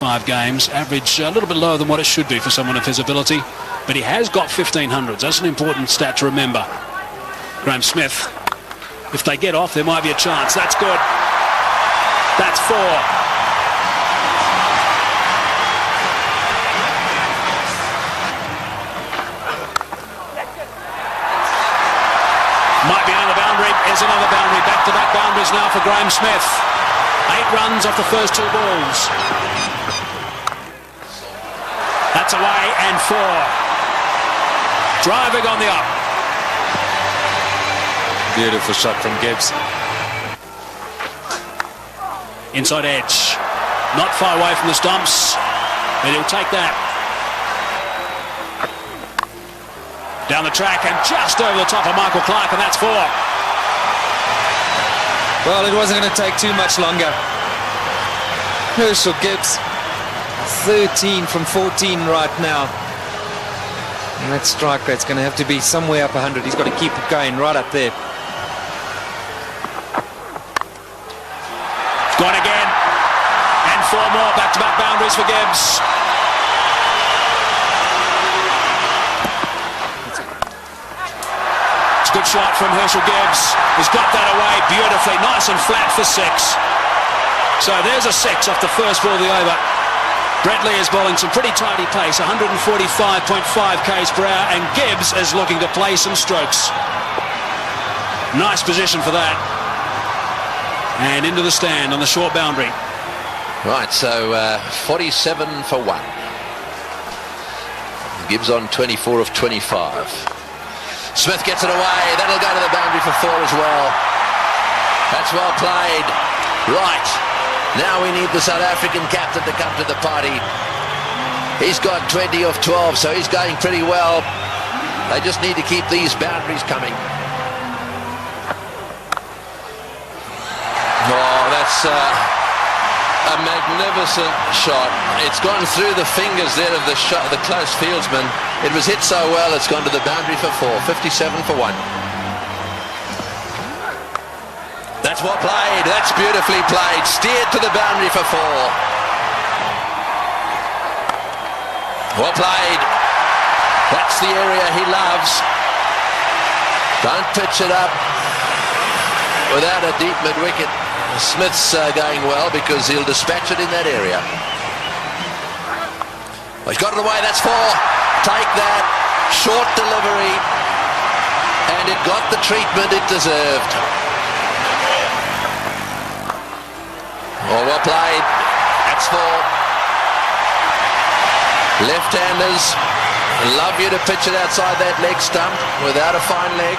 5 games. Average a little bit lower than what it should be for someone of his ability, but he has got 1500s. That's an important stat to remember. Graham Smith, if they get off, there might be a chance. That's good. That's 4. Might be another boundary. Here's another boundary. Back-to-back boundaries now for Graham Smith. 8 runs off the first 2 balls. That's away and 4. Driving on the up. Beautiful shot from Gibbs. Inside edge. Not far away from the stumps, but he'll take that. Down the track and just over the top of Michael Clark, and that's 4. Well, it wasn't going to take too much longer. Herschel Gibbs, 13 from 14 right now. And that strike rate's going to have to be somewhere up 100. He's got to keep it going right up there. Gone again. And 4 more back-to-back boundaries for Gibbs. It's a good shot from Herschel Gibbs. He's got that away beautifully. Nice and flat for 6. So there's a 6 off the first ball of the over. Brett Lee is bowling some pretty tidy pace, 145.5 k's per hour, and Gibbs is looking to play some strokes. Nice position for that. And into the stand on the short boundary. Right, so 47 for 1. Gibbs on 24 of 25. Smith gets it away. That'll go to the boundary for 4 as well. That's well played. Right. Now we need the South African captain to come to the party. He's got 20 of 12, so he's going pretty well. They just need to keep these boundaries coming. Oh, that's a magnificent shot. It's gone through the fingers there of the close fieldsman. It was hit so well, it's gone to the boundary for 4. 57 for 1. That's well played. That's beautifully played. Steered to the boundary for 4. Well played. That's the area he loves. Don't pitch it up without a deep mid-wicket. Smith's going well because he'll dispatch it in that area. Well, he's got it away. That's 4. Take that. Short delivery. And it got the treatment it deserved. Oh, well played. That's 4. Left-handers love you to pitch it outside that leg stump without a fine leg.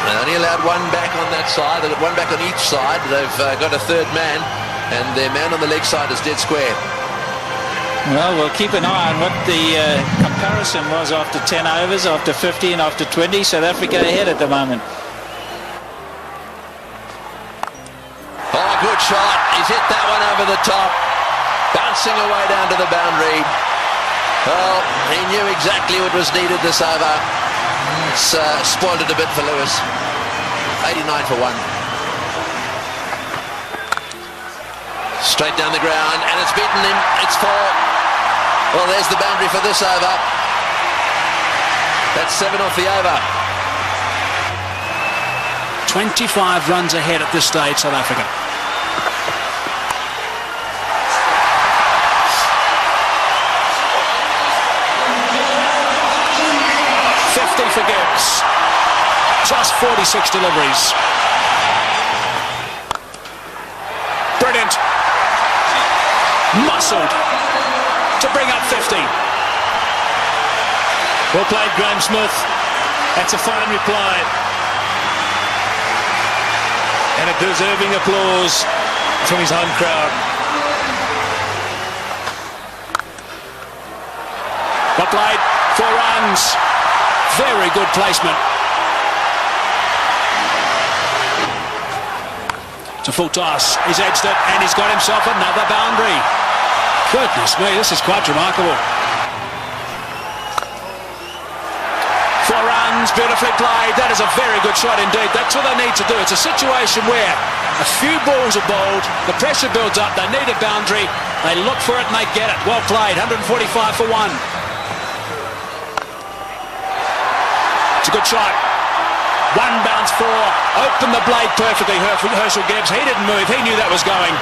They only allowed 1 back on that side. They've got 1 back on each side. They've got a 3rd man, and their man on the leg side is dead square. Well, we'll keep an eye on what the comparison was after 10 overs, after 50 and after 20. South Africa ahead at the moment. Oh, good shot. He's hit that one over the top. Bouncing away down to the boundary. Well, he knew exactly what was needed this over. It's spoiled it a bit for Lewis. 89 for 1. Straight down the ground, and it's beaten him. It's 4. Well, there's the boundary for this over. That's 7 off the over. 25 runs ahead at this stage, South Africa. For Gibbs. Just 46 deliveries. Brilliant. Muscled to bring up 50. Well played, Graham Smith. That's a fine reply. And a deserving applause from his home crowd. Well played. 4 runs. Very good placement. It's a full toss. He's edged it and he's got himself another boundary. Goodness me, this is quite remarkable. 4 runs. Innings, beautifully played. That is a very good shot indeed. That's what they need to do. It's a situation where a few balls are bowled, the pressure builds up, they need a boundary, they look for it and they get it. Well played, 145 for one. It's a good shot. One bounce four, opened the blade perfectly, Herschel Gibbs. He didn't move, he knew that was going.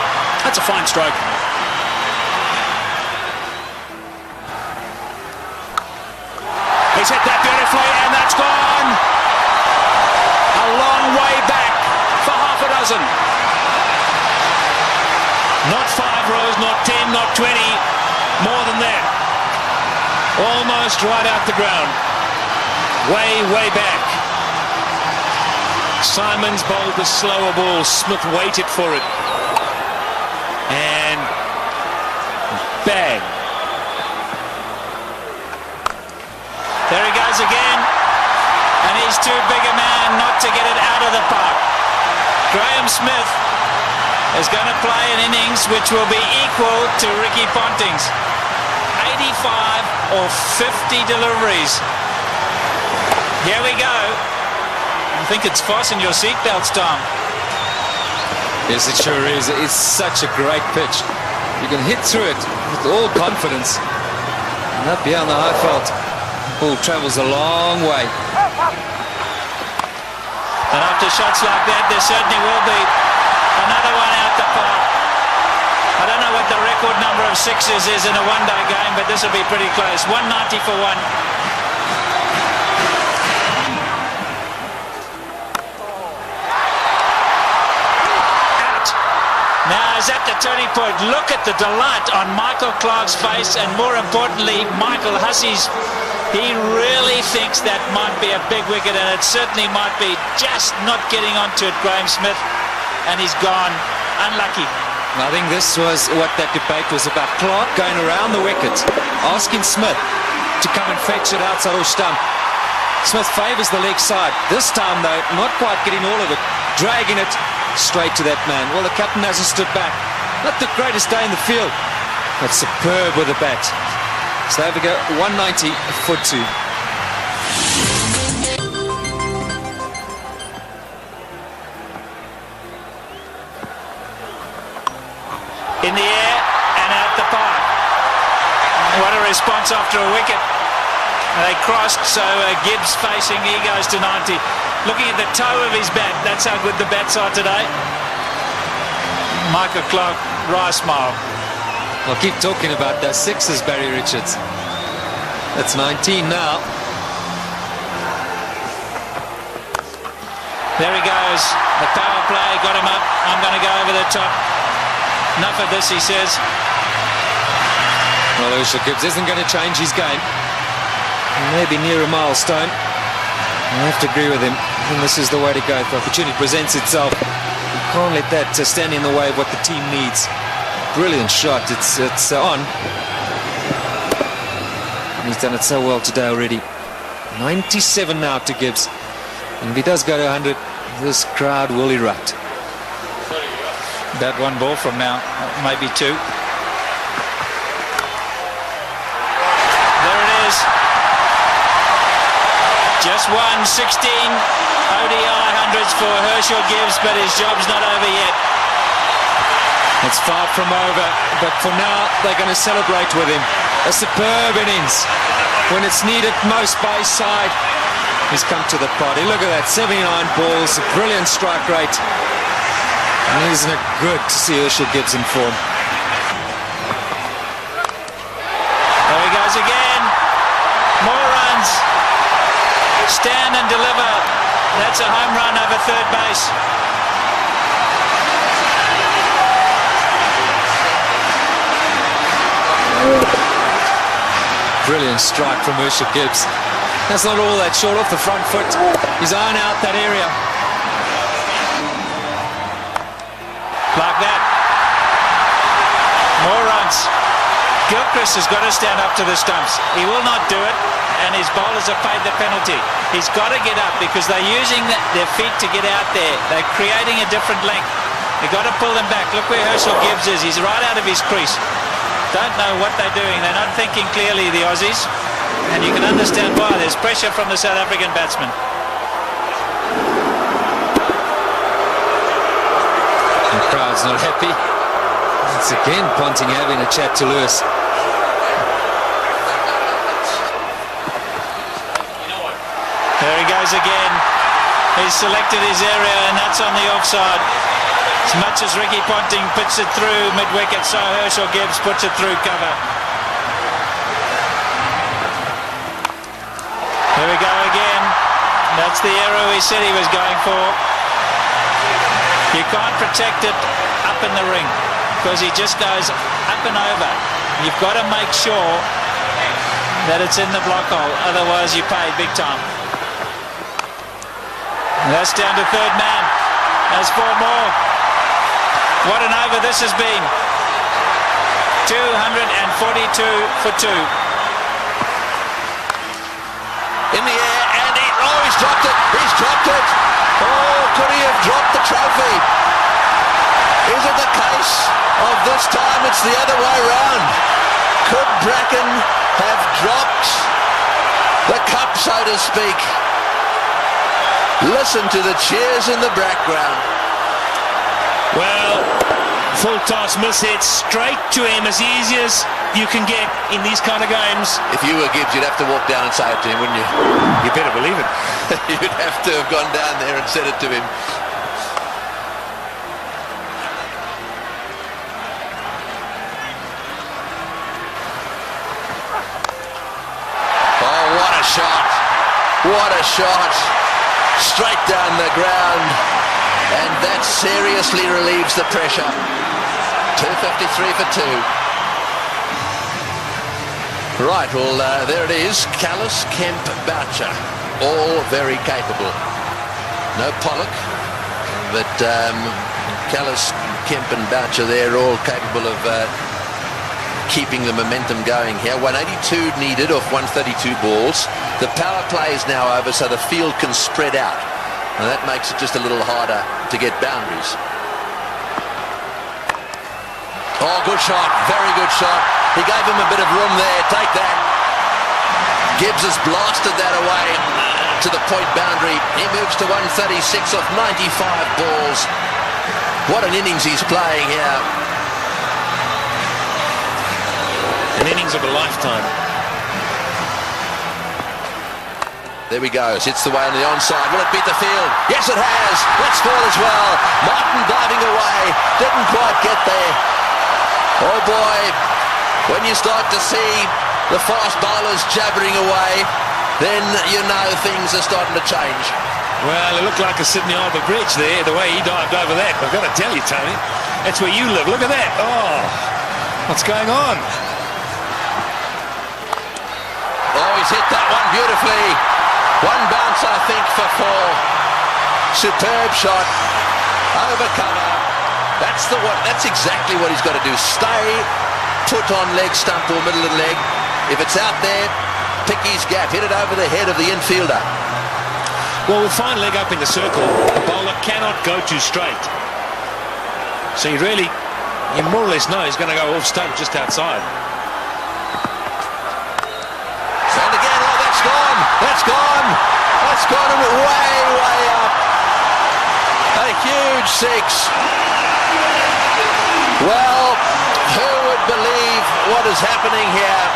That's a fine stroke. He's hit that beautifully, and that's gone. A long way back for half a dozen. Not 5 rows, not 10, not 20, more than that. Almost right out the ground. Way, way back. Simons bowled the slower ball. Smith waited for it. And bang. There he goes again. And he's too big a man not to get it out of the park. Graham Smith is going to play an innings which will be equal to Ricky Ponting's. 85 or 50 deliveries. Here we go. I think it's fasten your seatbelts, Tom. Yes, it sure is. It's such a great pitch. You can hit through it with all confidence. And up beyond the high felt, the ball travels a long way. And after shots like that, there certainly will be another one out the park. I don't know what the record number of sixes is in a one-day game, but this will be pretty close. 190 for one. Now is at the turning point. Look at the delight on Michael Clarke's face, and more importantly, Michael Hussey's. He really thinks that might be a big wicket, and it certainly might be. Just not getting onto it, Graham Smith, and he's gone. Unlucky. I think this was what that debate was about. Clarke going around the wicket, asking Smith to come and fetch it outside or stump. Smith favours the leg side. This time, though, not quite getting all of it, dragging it straight to that man. Well, the captain hasn't stood back. Not the greatest day in the field, but superb with the bat. So there we go, 190 for two. In the air and out the park. What a response after a wicket. They crossed, so Gibbs facing, he goes to 90. Looking at the toe of his bat, that's how good the bats are today. Michael Clarke, wry smile. I'll keep talking about those sixes, Barry Richards. That's 19 now. There he goes. The power play got him up. I'm going to go over the top. Enough of this, he says. Well, Herschel Gibbs isn't going to change his game. He may be near a milestone. I have to agree with him. I think this is the way to go. If the opportunity presents itself, you can't let that stand in the way of what the team needs. Brilliant shot. It's on. And he's done it so well today already. 97 now to Gibbs. And if he does go to 100, this crowd will erupt. That one ball from now, maybe two. There it is. Just won 16 ODI hundreds for Herschel Gibbs, but his job's not over yet. It's far from over, but for now they're going to celebrate with him. A superb innings. When it's needed most by his side, he's come to the party. Look at that, 79 balls, a brilliant strike rate. And isn't it good to see Herschel Gibbs in form? There he goes again. More runs. Stand and deliver. That's a home run over third base. Brilliant strike from Herschel Gibbs. That's not all that short off the front foot. He's eyeing out that area. Like that. More runs. Gilchrist has got to stand up to the stumps. He will not do it, and his bowlers have paid the penalty. He's got to get up because they're using their feet to get out there. They're creating a different length. They've got to pull them back. Look where Herschel Gibbs is. He's right out of his crease. Don't know what they're doing. They're not thinking clearly, the Aussies. And you can understand why. There's pressure from the South African batsman. The crowd's not happy. It's again Ponting having a chat to Lewis. There he goes again. He's selected his area, and that's on the offside. As much as Ricky Ponting puts it through mid-wicket, so Herschel Gibbs puts it through cover. Here we go again. That's the arrow he said he was going for. You can't protect it up in the ring because he just goes up and over. You've got to make sure that it's in the block hole, otherwise you pay big time. And that's down to third man. There's 4 more. What an over this has been. 242 for 2. In the air, and he's dropped it. He's dropped it. Oh, could he have dropped the trophy? Is it the case of this time it's the other way round? Could Bracken have dropped the cup, so to speak? Listen to the cheers in the background. Well, full toss miss hit straight to him, as easy as you can get in these kind of games. If you were Gibbs, you'd have to walk down and say it to him, wouldn't you? You better believe it. You'd have to have gone down there and said it to him. Oh, what a shot. What a shot. Straight down the ground. And that seriously relieves the pressure. 253 for 2. Right, well, there it is. Callis, Kemp, Boucher. All very capable. No Pollock, but Callis, Kemp and Boucher, they're all capable of keeping the momentum going here. 182 needed off 132 balls. The power play is now over, so the field can spread out. And that makes it just a little harder to get boundaries. Oh, good shot. Very good shot. He gave him a bit of room there. Take that. Gibbs has blasted that away to the point boundary. He moves to 136 off 95 balls. What an innings he's playing here. An innings of a lifetime. There we go. Hits the way on the onside. Will it beat the field? Yes, it has. Let's fall as well. Martin diving away. Didn't quite get there. Oh boy. When you start to see the fast bowlers jabbering away, then you know things are starting to change. Well, it looked like a Sydney Harbour Bridge there, the way he dived over that. I've got to tell you, Tony, that's where you live. Look at that. Oh, what's going on? Oh, he's hit that one beautifully. One bounce, I think, for 4. Superb shot. Over cover. That's exactly what he's got to do. Stay put on leg stump or middle of the leg. If it's out there, pick his gap. Hit it over the head of the infielder. Well, with fine leg up in the circle, the bowler cannot go too straight. So you more or less know he's going to go off stump just outside. And again, oh, that's gone. That's gone. That's gone and way, way up. A huge 6. Well, who would believe what is happening here?